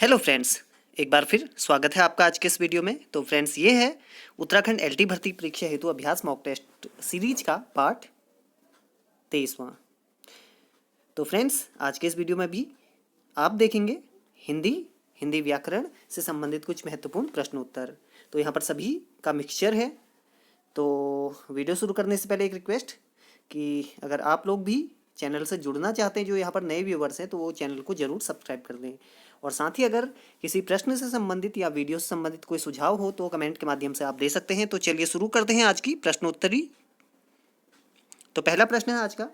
Hello friends, एक बार फिर स्वागत है आपका आज के इस वीडियो में। तो फ्रेंड्स, ये है उत्तराखंड एलटी भर्ती परीक्षा हेतु अभ्यास मॉक टेस्ट सीरीज का पार्ट 23वां। तो फ्रेंड्स, आज के इस वीडियो में भी आप देखेंगे हिंदी व्याकरण से संबंधित कुछ महत्वपूर्ण प्रश्न उत्तर। तो यहाँ पर सभी का मिक्सचर है। तो वीडियो शुरू करने से पहले एक रिक्वेस्ट कि अगर आप लोग भी चैनल से जुड़ना चाहते हैं, जो यहाँ पर नए व्यूवर्स हैं, तो वो चैनल को जरूर सब्सक्राइब कर दें। और साथ ही अगर किसी प्रश्न से संबंधित या वीडियो से संबंधित कोई सुझाव हो तो कमेंट के माध्यम से आप दे सकते हैं। तो चलिए शुरू करते हैं आज की प्रश्नोत्तरी। तो पहला प्रश्न है आज का,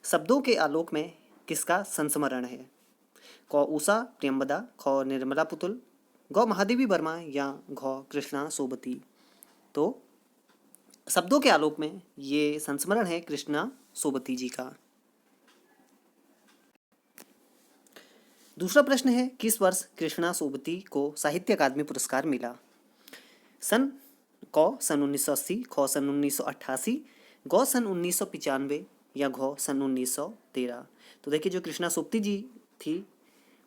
शब्दों के आलोक में किसका संस्मरण है? क उषा प्रियंवदा, ख निर्मला पुतुल, ग महादेवी वर्मा या घ कृष्णा सोबती। तो शब्दों के आलोक में ये संस्मरण है कृष्णा सोबती जी का। दूसरा प्रश्न है, किस वर्ष कृष्णा सोबती को साहित्य अकादमी पुरस्कार मिला? सन 1980, ख सन 1988, ग सन 1995 या घ सन 1913। तो देखिए, जो कृष्णा सोबती जी थी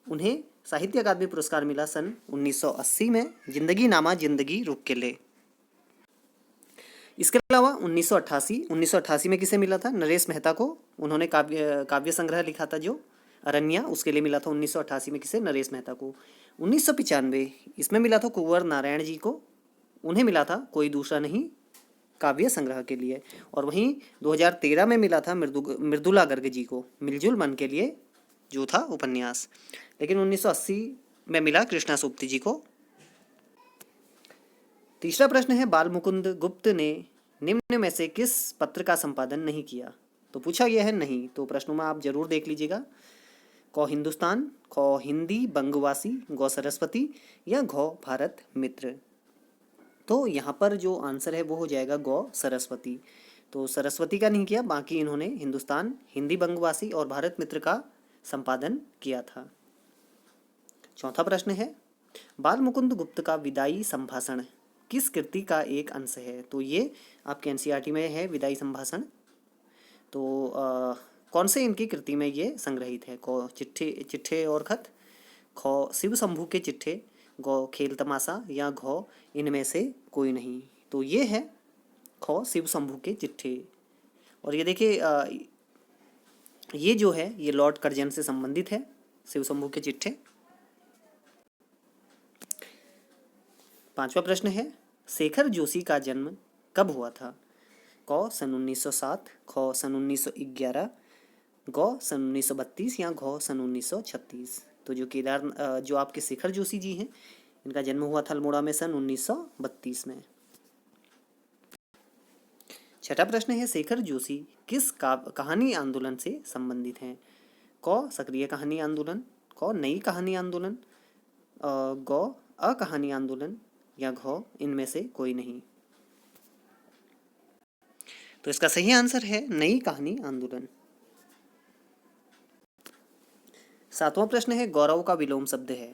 उन्हें साहित्य अकादमी पुरस्कार मिला सन 1980 में, जिंदगी नामा जिंदगी रुक के ले। इसके अलावा 1988 में किसे मिला था? नरेश मेहता को। उन्होंने काव्य संग्रह लिखा था जो अरण्या, उसके लिए मिला था 1988 में किसे? नरेश मेहता को। 1995 इसमें मिला था कुंवर नारायण जी को। उन्हें मिला था कोई दूसरा नहीं काव्य संग्रह के लिए। और वहीं 2013 में मिला था मृदुला गर्ग जी को मिलजुल मन के लिए, जो था उपन्यास। लेकिन 1980 में मिला कृष्णा सोबती जी को। तीसरा प्रश्न है, बाल मुकुंद गुप्त ने निम्न में से किस पत्र का संपादन नहीं किया? तो पूछा गया है नहीं, तो प्रश्नों में आप जरूर देख लीजिएगा। क हिंदुस्तान, ख हिंदी बंगवासी, ग सरस्वती या घ भारत मित्र। तो यहाँ पर जो आंसर है वो हो जाएगा ग सरस्वती। तो सरस्वती का नहीं किया, बाकी इन्होंने हिंदुस्तान, हिंदी बंगवासी और भारत मित्र का संपादन किया था। चौथा प्रश्न है, बाल मुकुंद गुप्त का विदाई संभाषण किस कृति का एक अंश है? तो ये आपके एनसीईआरटी में है विदाई संभाषण। तो कौन से इनकी कृति में ये संग्रहित है? क चिट्ठे और खत, ख शिव शंभू के चिट्ठे, ग खेल तमाशा या घ इनमें से कोई नहीं। तो ये है ख शिव शंभू के चिट्ठे। और ये देखिए, ये जो है ये लॉर्ड कर्जन से संबंधित है, शिव शंभू के चिट्ठे। पांचवा प्रश्न है, शेखर जोशी का जन्म कब हुआ था? क सन 1907, ख सन 1911, ग सन 1932 या घ सन 1936। तो जो आपके शेखर जोशी जी हैं, इनका जन्म हुआ था अल्मोड़ा में सन 1932 में। छठा प्रश्न है, शेखर जोशी किस कहानी आंदोलन से संबंधित हैं? क सक्रिय कहानी आंदोलन, क नई कहानी आंदोलन, ग अकहानी आंदोलन या घ इनमें से कोई नहीं। तो इसका सही आंसर है नई कहानी आंदोलन। सातवां प्रश्न है, गौरव का विलोम शब्द है?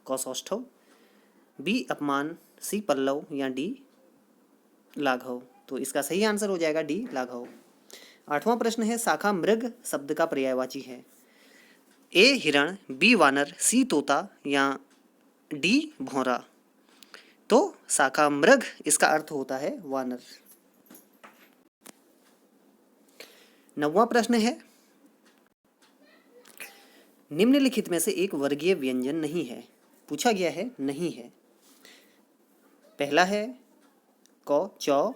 क सौष्ठव, बी अपमान, सी पल्लव या डी लाघव। तो इसका सही आंसर हो जाएगा डी लाघव। आठवां प्रश्न है, शाखा मृग शब्द का पर्यायवाची है? ए हिरण, बी वानर, सी तोता या डी भौरा। तो शाखा मृग इसका अर्थ होता है वानर। नौवां प्रश्न है, निम्नलिखित में से एक वर्गीय व्यंजन नहीं है। पूछा गया है नहीं है। पहला है क चौ,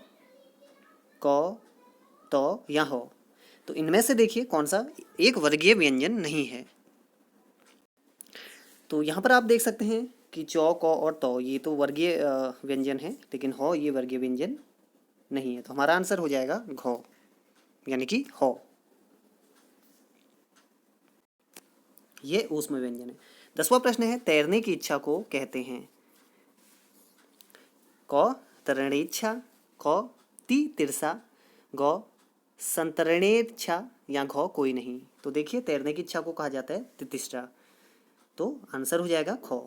क तो या हो। तो इनमें से देखिए कौन सा एक वर्गीय व्यंजन नहीं है। तो यहाँ पर आप देख सकते हैं कि चौ, क और तो ये तो वर्गीय व्यंजन है, लेकिन हो ये वर्गीय व्यंजन नहीं है। तो हमारा आंसर हो जाएगा घ, यानी कि हो। ये ऊष्म व्यंजन है। 10वां प्रश्न है, तैरने की इच्छा को कहते हैं? क तरणेच्छा, ख ती तिरसा, ग संतरणेच्छा या घ कोई नहीं। तो देखिए, तैरने की इच्छा को कहा जाता है तितिस्रा। तो आंसर हो जाएगा ख।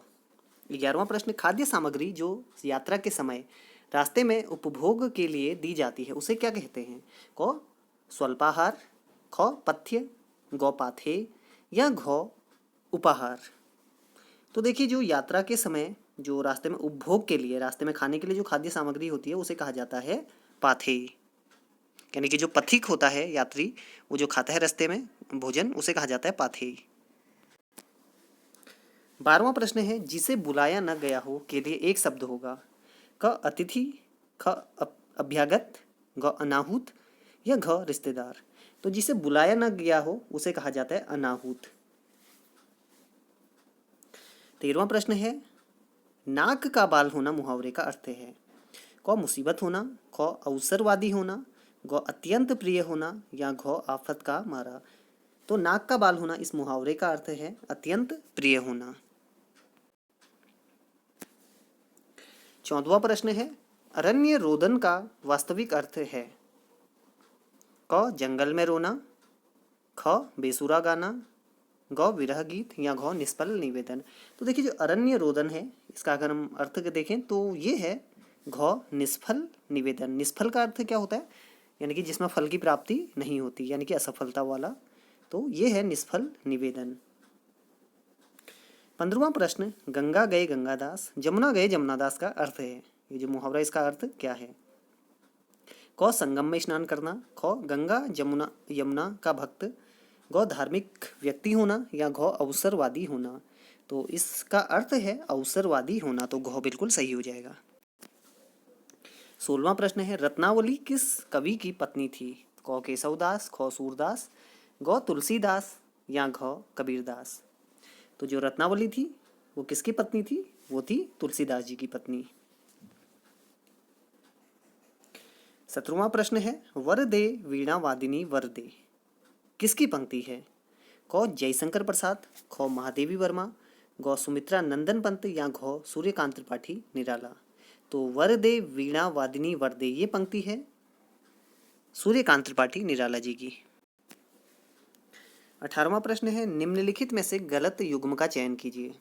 11वां प्रश्न, खाद्य सामग्री जो यात्रा के समय रास्ते में उपभोग के लिए दी जाती है उसे क्या कहते हैं? क स्वल्पाहार, ख पथ्य, ग पाथेय या घ उपाहार। तो देखिए जो यात्रा के समय जो रास्ते में उपभोग के लिए, रास्ते में खाने के लिए जो खाद्य सामग्री होती है उसे कहा जाता है पाथेय। यानी कि जो पथिक होता है, यात्री, वो जो खाता है रास्ते में भोजन, उसे कहा जाता है पाथेय। 12वां प्रश्न है जिसे बुलाया न गया हो के लिए एक शब्द होगा। क अतिथि, ख अभ्यागत, ग अनाहुत या घ रिश्तेदार। तो जिसे बुलाया न गया हो उसे कहा जाता है अनाहुत। 13वां प्रश्न है नाक का बाल होना मुहावरे का अर्थ है। क मुसीबत होना, ख अवसरवादी होना, ग अत्यंत प्रिय होना या घ आफत का मारा। तो नाक का बाल होना इस मुहावरे का अर्थ है अत्यंत प्रिय होना। 14वां प्रश्न है अरण्य रोदन का वास्तविक अर्थ है। क जंगल में रोना, ख बेसुरा गाना, ग विरह गीत या घ निष्फल निवेदन। तो देखिए जो अरण्य रोदन है इसका अगर हम अर्थ देखें तो ये है घ निष्फल निवेदन। निष्फल का अर्थ क्या होता है, यानी कि जिसमें फल की प्राप्ति नहीं होती, यानी कि असफलता वाला। तो ये है निष्फल निवेदन। 15वां प्रश्न गंगा गए गंगादास, जमुना गए जमुनादास का अर्थ है। ये जो मुहावरा इसका अर्थ क्या है। क संगम में स्नान करना, ख गंगा जमुना यमुना का भक्त, ग धार्मिक व्यक्ति होना या घ अवसरवादी होना। तो इसका अर्थ है अवसरवादी होना, तो घ बिल्कुल सही हो जाएगा। 16वां प्रश्न है रत्नावली किस कवि की पत्नी थी। क केशवदास, ख सूरदास, ग तुलसीदास या घ कबीरदास। तो जो रत्नावली थी वो किसकी पत्नी थी, वो थी तुलसीदास जी की पत्नी। 17वां प्रश्न है वर दे वीणा वादिनी वर दे किसकी पंक्ति है। क जयशंकर प्रसाद, ख महादेवी वर्मा, ग सुमित्रा नंदन पंत या घ सूर्यकांत त्रिपाठी निराला। तो वर दे वीणा वादिनी वर दे ये पंक्ति है सूर्यकांत त्रिपाठी निराला जी की। 18वां प्रश्न है निम्नलिखित में से गलत युग्म का चयन कीजिए।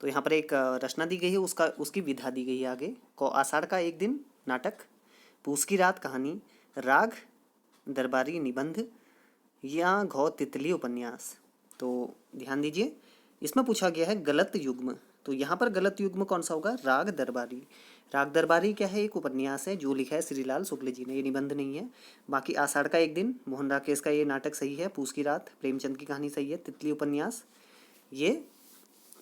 तो यहाँ पर एक रचना दी गई है, उसकी विधा दी गई है आगे। क आषाढ़ का एक दिन नाटक, पूस की रात कहानी, राग दरबारी निबंध या घ तितली उपन्यास। तो ध्यान दीजिए इसमें पूछा गया है गलत युग्म। तो यहाँ पर गलत युग्म कौन सा होगा, राग दरबारी। राग दरबारी क्या है, एक उपन्यास है जो लिखा है श्रीलाल शुक्ल जी ने, ये निबंध नहीं है। बाकी आषाढ़ का एक दिन मोहन राकेश का ये नाटक सही है, पूस की रात प्रेमचंद की कहानी सही है, तितली उपन्यास ये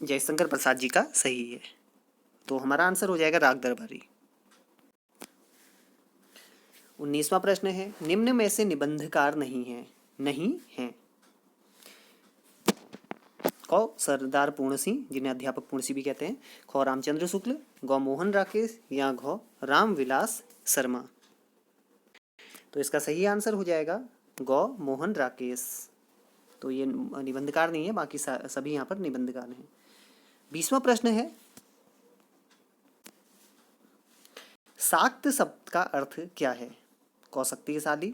जयशंकर प्रसाद जी का सही है। तो हमारा आंसर हो जाएगा राग दरबारी। 19वां प्रश्न है निम्न में से निबंधकार नहीं है। नहीं है क सरदार पूर्ण सिंह जिन्हें अध्यापक पूर्ण सिंह भी कहते हैं, ख रामचंद्र शुक्ल, ग मोहन राकेश या घ रामविलास शर्मा। तो इसका सही आंसर हो जाएगा ग मोहन राकेश। तो ये निबंधकार नहीं है, बाकी सभी यहाँ पर निबंधकार हैं। 20वां प्रश्न है शाक्त शब्द का अर्थ क्या है। क शक्तिशाली,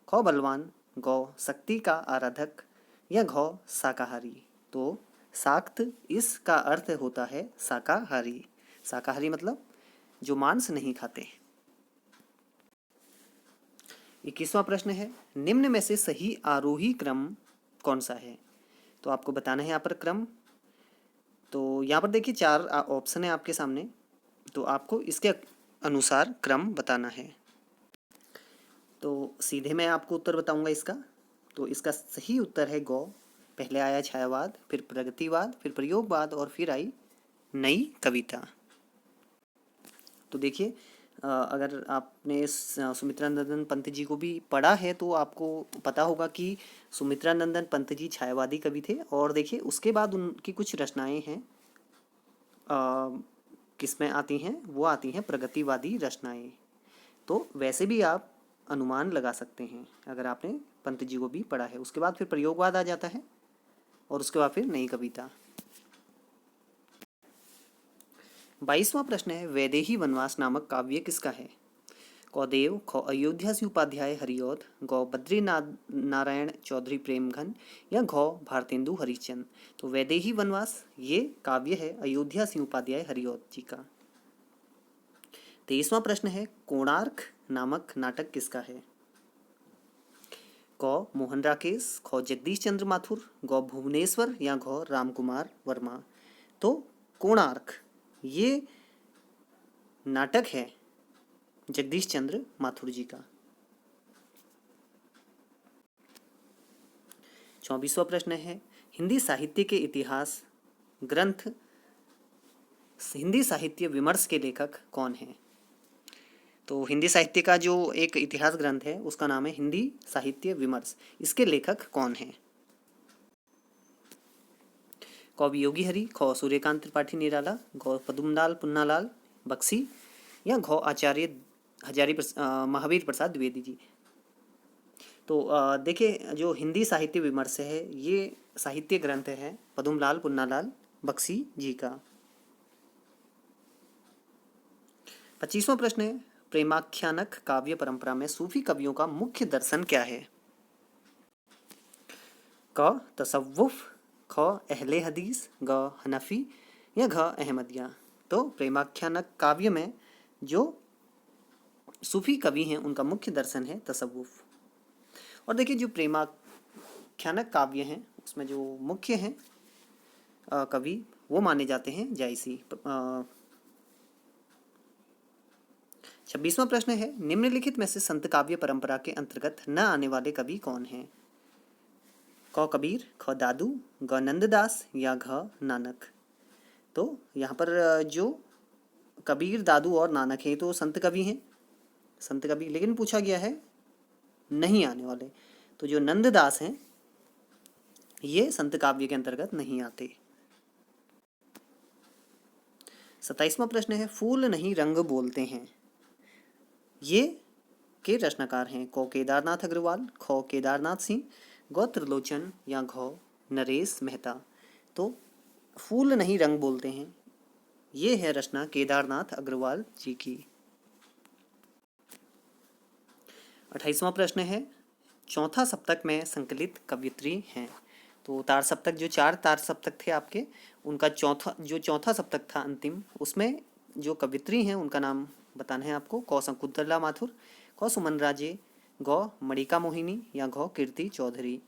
ख बलवान, ग शक्ति का आराधक या घ शाकाहारी। तो शाक्त इसका अर्थ होता है शाकाहारी। शाकाहारी मतलब जो मांस नहीं खाते। 21वां प्रश्न है निम्न में से सही आरोही क्रम कौन सा है। तो आपको बताना है यहाँ पर क्रम। तो यहाँ पर देखिए 4 ऑप्शन है आपके सामने, तो आपको इसके अनुसार क्रम बताना है। तो सीधे मैं आपको उत्तर बताऊंगा इसका। तो इसका सही उत्तर है गौ। पहले आया छायावाद, फिर प्रगतिवाद, फिर प्रयोगवाद और फिर आई नई कविता। तो देखिए अगर आपने सुमित्रा नंदन पंत जी को भी पढ़ा है तो आपको पता होगा कि सुमित्रा नंदन पंत जी छायावादी कवि थे। और देखिए उसके बाद उनकी कुछ रचनाएं हैं किसमें आती हैं, वो आती हैं प्रगतिवादी रचनाएं। तो वैसे भी आप अनुमान लगा सकते हैं अगर आपने पंत जी को भी पढ़ा है। उसके बाद फिर प्रयोगवाद आ जाता है और उसके बाद फिर नई कविता। 22वां प्रश्न है वैदेही वनवास नामक काव्य किसका है। क देव, ख अयोध्या से उपाध्याय हरिऔध, ग बद्री नारायण चौधरी प्रेमघन या घ भारतेंदु हरिश्चंद्र। तो वैदेही वनवास ये काव्य है अयोध्या सिंह उपाध्याय हरिऔध जी का। 23वां प्रश्न है कोणार्क नामक नाटक किसका है। क मोहन राकेश, ख जगदीश चंद्र माथुर, ग भुवनेश्वर या घ रामकुमार वर्मा। तो कोणार्क ये नाटक है जगदीश चंद्र माथुर जी का। 24वां प्रश्न है हिंदी साहित्य के इतिहास ग्रंथ हिंदी साहित्य विमर्श के लेखक कौन हैं? तो हिंदी साहित्य का जो एक इतिहास ग्रंथ है उसका नाम है हिंदी साहित्य विमर्श। इसके लेखक कौन हैं? क योगी हरि, ख सूर्यकांत त्रिपाठी निराला, ग पद्मलाल पुन्नालाल बख्शी या घ आचार्य महावीर प्रसाद द्विवेदी जी। तो देखिए जो हिंदी साहित्य विमर्श है ये साहित्य ग्रंथ है पद्मलाल पुन्नालाल बख्शी जी का। 25वां प्रश्न है प्रेमाख्यानक काव्य परंपरा में सूफी कवियों का मुख्य दर्शन क्या है? क तसव्वुफ, ख अहले हदीस, ग हनफी या घ अहमदिया। तो प्रेमाख्यानक काव्य में जो सूफी कवि हैं उनका मुख्य दर्शन है तसव्वुफ। और देखिए जो प्रेमाख्यानक काव्य हैं उसमें जो मुख्य हैं कवि वो माने जाते हैं जायसी। 26वां प्रश्न है निम्नलिखित में से संत काव्य परंपरा के अंतर्गत न आने वाले कवि कौन हैं? क कबीर, ख दादू, ग नंददास या घ नानक। तो यहाँ पर जो कबीर, दादू और नानक हैं तो संत कवि हैं, संत कवि, लेकिन पूछा गया है नहीं आने वाले। तो जो नंददास हैं ये संत काव्य के अंतर्गत नहीं आते। 27वां प्रश्न है फूल नहीं रंग बोलते हैं ये के रचनाकार हैं? क केदारनाथ अग्रवाल, ख केदारनाथ सिंह, ग त्रिलोचन या घ नरेश मेहता। तो फूल नहीं रंग बोलते हैं ये है रचना केदारनाथ अग्रवाल जी की। 28वां प्रश्न है चौथा सप्तक में संकलित कवियत्री हैं। तो तार सप्तक जो 4 तार सप्तक थे आपके उनका चौथा सप्तक था अंतिम, उसमें जो कवियत्री हैं उनका नाम बताना है आपको। क शकुंतला माथुर, क सुमन राजे, ग मणिका मोहिनी या घ कीर्ति चौधरी।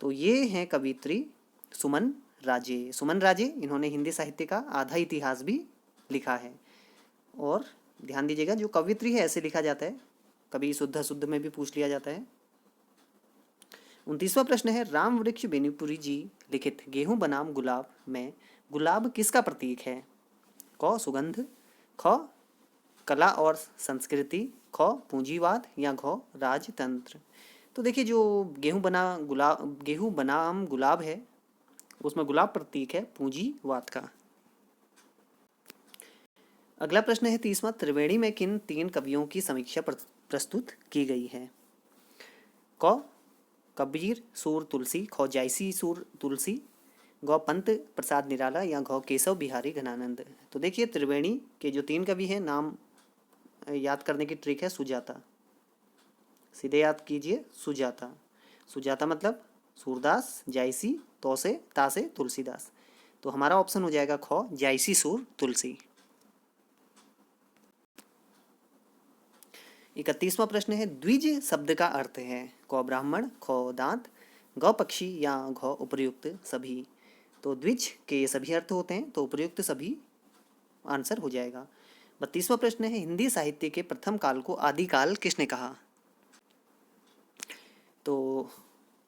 तो ये हैं कवियत्री सुमन राजे। सुमन राजे इन्होंने हिंदी साहित्य का आधा इतिहास भी लिखा है। और ध्यान दीजिएगा जो कवियत्री है ऐसे लिखा जाता है, कभी शुद्ध शुद्ध में भी पूछ लिया जाता है। 29वां प्रश्न है राम वृक्ष बेनीपुरी जी लिखित गेहूं बनाम गुलाब में गुलाब किसका प्रतीक है? क सुगंध, ख कला और संस्कृति, ख पूंजीवाद या घ राजतंत्र। तो देखिए जो गेहूं बनाम गुलाब है उसमें गुलाब प्रतीक है पूंजीवाद का। अगला प्रश्न है 30वां त्रिवेणी में किन 3 कवियों की समीक्षा प्रस्तुत की गई है? क कबीर सूर तुलसी, ख जायसी सूर तुलसी, ग पंत प्रसाद निराला या घ केशव बिहारी घनानंद। तो देखिए त्रिवेणी के जो 3 कवि हैं नाम याद करने की ट्रिक है सुजाता, सीधे याद कीजिए सुजाता। सुजाता मतलब सूरदास, जायसी, तोसे तासे तुलसीदास। तो हमारा ऑप्शन हो जाएगा ख जायसी सूर तुलसी। 31वां प्रश्न है द्विज शब्द का अर्थ है? क ब्राह्मण, ख दांत, ग पक्षी या घ उपर्युक्त सभी। तो द्विज के सभी अर्थ होते हैं तो उपर्युक्त सभी आंसर हो जाएगा। 32वां प्रश्न है हिंदी साहित्य के प्रथम काल को आदिकाल किसने कहा? तो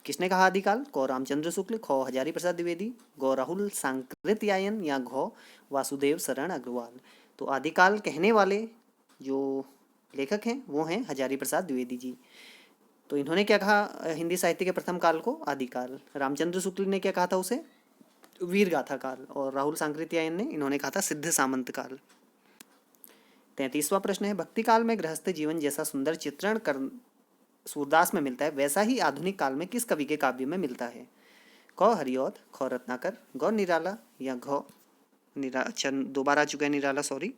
किसने कहा आदिकाल? क रामचंद्र शुक्ल, ख हजारी प्रसाद द्विवेदी, ग राहुल सांकृत्यायन या घ वासुदेव शरण अग्रवाल। तो आदिकाल कहने वाले जो लेखक हैं वो हैं हजारी प्रसाद द्विवेदी जी। तो इन्होंने क्या कहा हिंदी साहित्य के प्रथम काल को? आदिकाल। रामचंद्र शुक्ल ने क्या कहा था उसे? वीर गाथा काल। और राहुल सांकृत्यायन ने इन्होंने कहा था सिद्ध सामंत काल। 33वां प्रश्न है भक्ति काल में गृहस्थ जीवन जैसा सुंदर चित्रण कर सूरदास में मिलता है वैसा ही आधुनिक काल में किस कवि के काव्य में मिलता है? क हरिऔध, ख रत्नाकर, ग निराला या घ दोबारा आ चुका है निराला, सॉरी।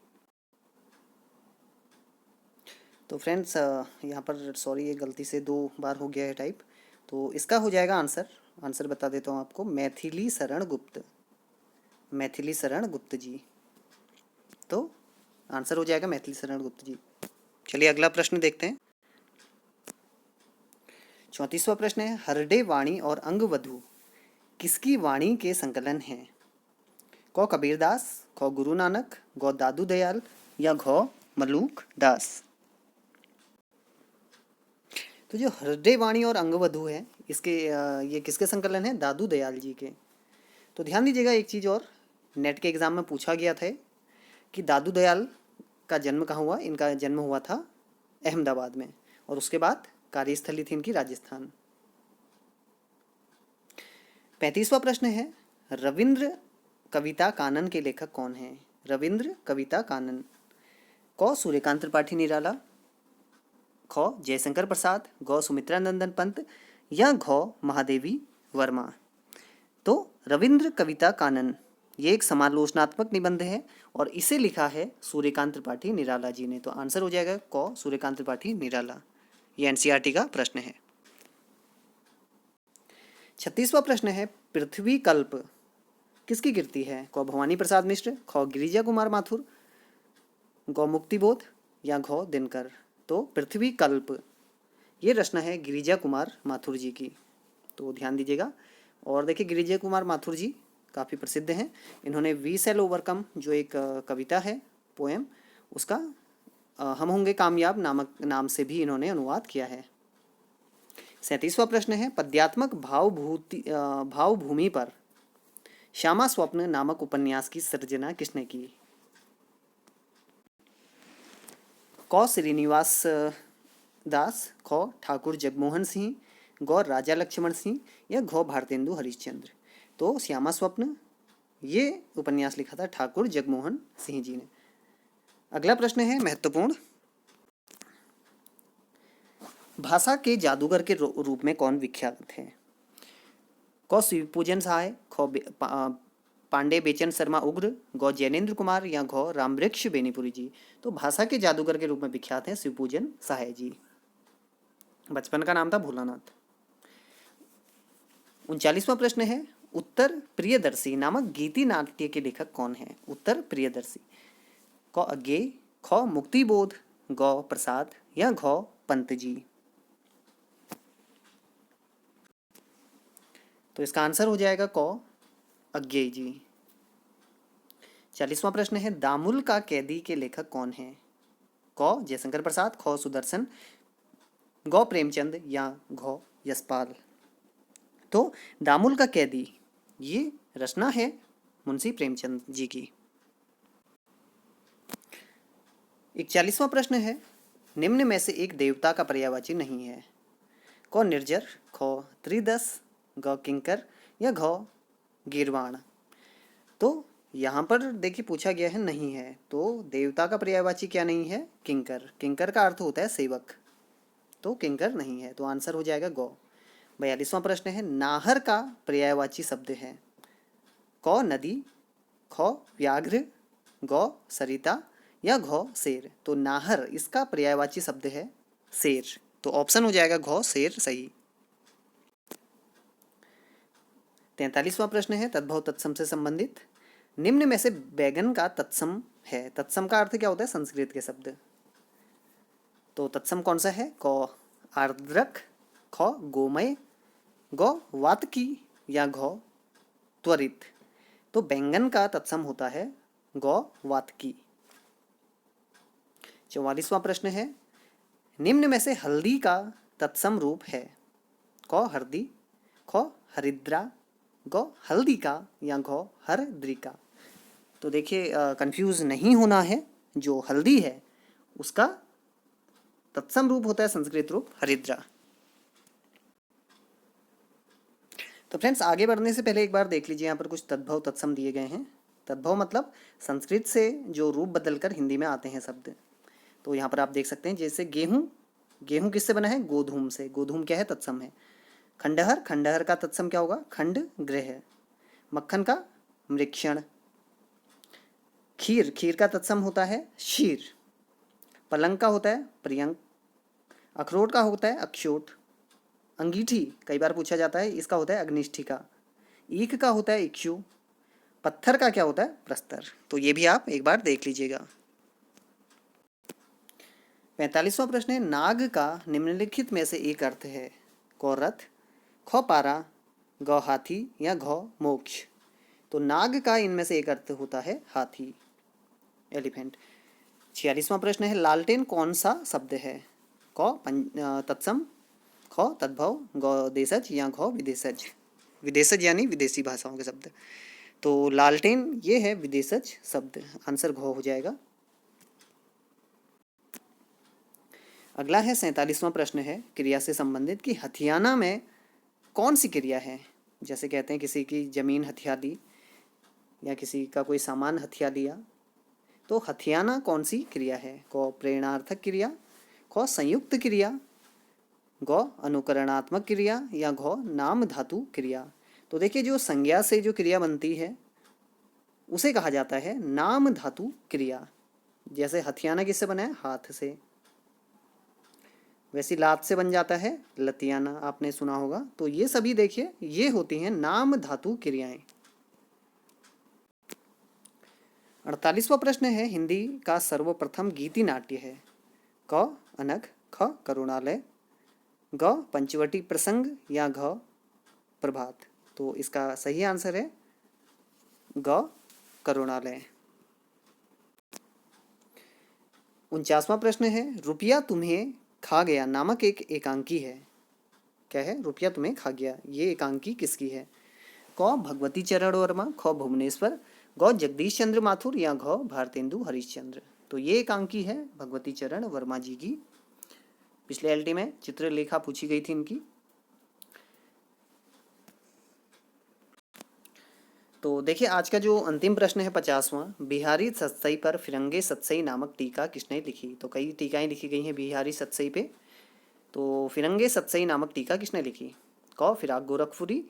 तो फ्रेंड्स यहाँ पर सॉरी ये गलती से 2 बार हो गया है टाइप। तो इसका हो जाएगा आंसर बता देता हूँ आपको, मैथिली शरण गुप्त जी। तो आंसर हो जाएगा मैथिली शरण गुप्त जी। चलिए अगला प्रश्न देखते हैं। 34वां प्रश्न है हरडे वाणी और अंगवधु किसकी वाणी के संकलन है? क कबीरदास, ख गुरु नानक, ग दादू दयाल या घ मलूक दास। तो जो हृदय वाणी और अंगवधु है इसके ये किसके संकलन है? दादू दयाल जी के। तो ध्यान दीजिएगा एक चीज़ और, नेट के एग्जाम में पूछा गया था कि दादू दयाल का जन्म कहाँ हुआ? इनका जन्म हुआ था अहमदाबाद में, और उसके बाद कार्यस्थली थी इनकी राजस्थान। 35वां प्रश्न है, रविंद्र कविता कानन के लेखक कौन है? रविंद्र कविता कानन। क सूर्यकांत त्रिपाठी निराला, ख जयशंकर प्रसाद, ग सुमित्रा नंदन पंत या घ महादेवी वर्मा। तो रविंद्र कविता कानन ये एक समालोचनात्मक निबंध है और इसे लिखा है सूर्यकांत त्रिपाठी निराला जी ने। तो आंसर हो जाएगा क सूर्यकांत त्रिपाठी निराला। ये एनसीईआरटी का प्रश्न है। 36वां प्रश्न है, पृथ्वी कल्प किसकी कृति है? क भवानी प्रसाद मिश्र, ख गिरिजा कुमार माथुर, ग मुक्तिबोध या घ दिनकर। तो पृथ्वी कल्प ये रचना है गिरिजा कुमार माथुर जी की। तो ध्यान दीजिएगा। और देखिए गिरिजा कुमार माथुर जी काफ़ी प्रसिद्ध हैं। इन्होंने वी सेल ओवरकम जो एक कविता है, पोएम, उसका हम होंगे कामयाब नामक नाम से भी इन्होंने अनुवाद किया है। 37वां प्रश्न है, पद्यात्मक भावभूमि पर श्यामा स्वप्न नामक उपन्यास की सृजना किसने की? क श्रीनिवास दास, ख ठाकुर जगमोहन सिंह, ग राजा लक्ष्मण सिंह या घ भारतेंदु हरिश्चंद्र। तो श्यामा स्वप्न ये उपन्यास लिखा था ठाकुर जगमोहन सिंह जी ने। अगला प्रश्न है महत्वपूर्ण, भाषा के जादूगर के रूप में कौन विख्यात है? क शिवपूजन सहाय, ख पांडे बेचन शर्मा उग्र, ग जैनेन्द्र कुमार या घ रामवृक्ष बेनीपुरी जी। तो भाषा के जादूगर के रूप में विख्यात हैं शिवपूजन सहाय जी। बचपन का नाम था भोलानाथ। 39वां प्रश्न है, उत्तर प्रियदर्शी नामक गीति नाट्य के लेखक कौन है? उत्तर प्रियदर्शी। क अज्ञेय, ख मुक्तिबोध, ग प्रसाद या घ पंत जी। तो इसका आंसर हो जाएगा क अज्ञेय जी। 40वां प्रश्न है, दामुल का कैदी के लेखक कौन है? क जयशंकर प्रसाद, ख सुदर्शन, ग प्रेमचंद या घ यशपाल। तो दामुल का कैदी ये रचना है मुंशी प्रेमचंद जी की। 41वां प्रश्न है, निम्न में से एक देवता का पर्यायवाची नहीं है? क निर्जर, ख त्रिदश, ग किंकर या घ गीर्वाण। तो यहाँ पर देखिए पूछा गया है नहीं है, तो देवता का पर्यायवाची क्या नहीं है? किंकर। किंकर का अर्थ होता है सेवक, तो किंकर नहीं है। तो आंसर हो जाएगा गौ। 42वां प्रश्न है, नाहर का पर्यायवाची शब्द है? क नदी, ख व्याघ्र, ग सरिता या घ शेर। तो नाहर इसका पर्यायवाची शब्द है शेर। तो ऑप्शन हो जाएगा घ शेर सही। 43वां प्रश्न है, तद्भव तत्सम से संबंधित, निम्न में से बैगन का तत्सम है? तत्सम का अर्थ क्या होता है? संस्कृत के शब्द। तो तत्सम कौन सा है? क आर्द्रक, ख गोमय, ग वातकी या घ त्वरित। तो बैंगन का तत्सम होता है ग वातकी। 44वां प्रश्न है, निम्न में से हल्दी का तत्सम रूप है? क हरदी, ख हरिद्रा, ग हल्दी का या घ हरद्रिका। तो देखिए कंफ्यूज नहीं होना है, जो हल्दी है उसका तत्सम रूप होता है संस्कृत रूप हरिद्रा। तो फ्रेंड्स आगे बढ़ने से पहले एक बार देख लीजिए, यहाँ पर कुछ तद्भव तत्सम दिए गए हैं। तद्भव मतलब संस्कृत से जो रूप बदलकर हिंदी में आते हैं शब्द। तो यहाँ पर आप देख सकते हैं, जैसे गेहूँ, गेहूँ किससे बना है? गोधूम से। गोधूम क्या है? तत्सम है। खंडहर, खंडहर का तत्सम क्या होगा? खंड गृह। मक्खन का मृक्षण। खीर, खीर का तत्सम होता है शीर। पलंग का होता है पर्यंक। अखरोट का होता है अक्षोट। अंगीठी कई बार पूछा जाता है, इसका होता है अग्निष्ठिका। ईख का होता है इक्षु। पत्थर का क्या होता है? प्रस्तर। तो ये भी आप एक बार देख लीजिएगा। 45वां प्रश्न है, नाग का निम्नलिखित में से एक अर्थ है? क रथ, ख पारा, ग हाथी या घ मोक्ष। तो नाग का इनमें से एक अर्थ होता है हाथी, एलिफेंट। 46वां प्रश्न है लालटेन कौन सा शब्द है? क तत्सम, ख तद्भव, ग देशज या घ विदेशज। विदेशज यानी विदेशी भाषाओं के शब्द। तो लालटेन ये है विदेशज शब्द, आंसर घ हो जाएगा। अगला है 47वां प्रश्न है क्रिया से संबंधित कि हथियाना में कौन सी क्रिया है? जैसे कहते हैं किसी की जमीन हथिया दी या किसी का कोई सामान हथिया दिया, तो हथियाना कौन सी क्रिया है? क प्रेरणार्थक क्रिया, ख संयुक्त क्रिया, ग अनुकरणात्मक क्रिया या घ नाम धातु क्रिया। तो देखिए जो संज्ञा से जो क्रिया बनती है उसे कहा जाता है नाम धातु क्रिया। जैसे हथियाना किससे बना है? हाथ से। वैसे लात से बन जाता है लतियाना, आपने सुना होगा। तो ये सभी देखिए ये होती हैं नाम धातु क्रियाएं। 48वां प्रश्न है हिंदी का सर्वप्रथम गीति नाट्य है? क अनघ, ख करुणालय, ग पंचवटी प्रसंग या घ प्रभात। तो इसका सही आंसर है ग करुणालय। 49वां प्रश्न है रुपया तुम्हें खा गया नामक एक एकांकी है। क्या है? रुपया तुम्हें खा गया, ये एकांकी किसकी है? क भगवती चरण वर्मा, ख भुवनेश्वर, ग जगदीश चंद्र माथुर या घ भारतेंदु हरिश्चंद्र। तो ये एकांकी है भगवती चरण वर्मा जी की। पिछले एलटी में चित्रलेखा पूछी गई थी इनकी। तो देखिए आज का जो अंतिम प्रश्न है 50वां, बिहारी सतसई पर फिरंगे सतसई नामक टीका किसने लिखी? तो कई टीकाएं लिखी गई हैं बिहारी सतसई पे। तो फिरंगे सतसई नामक टीका किसने लिखी? क फिराक गोरखपुरी,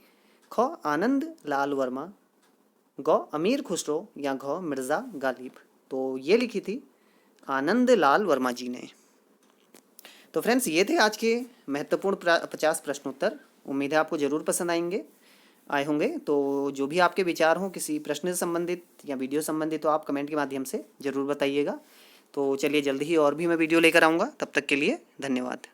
ख आनंद लाल वर्मा, ग अमीर खुसरो या घ मिर्ज़ा गालिब। तो ये लिखी थी आनंद लाल वर्मा जी ने। तो फ्रेंड्स ये थे आज के महत्वपूर्ण 50 प्रश्नोत्तर। उम्मीद है आपको ज़रूर पसंद आए होंगे। तो जो भी आपके विचार हों किसी प्रश्न से संबंधित या वीडियो संबंधित तो आप कमेंट के माध्यम से ज़रूर बताइएगा। तो चलिए जल्दी ही और भी मैं वीडियो लेकर आऊँगा। तब तक के लिए धन्यवाद।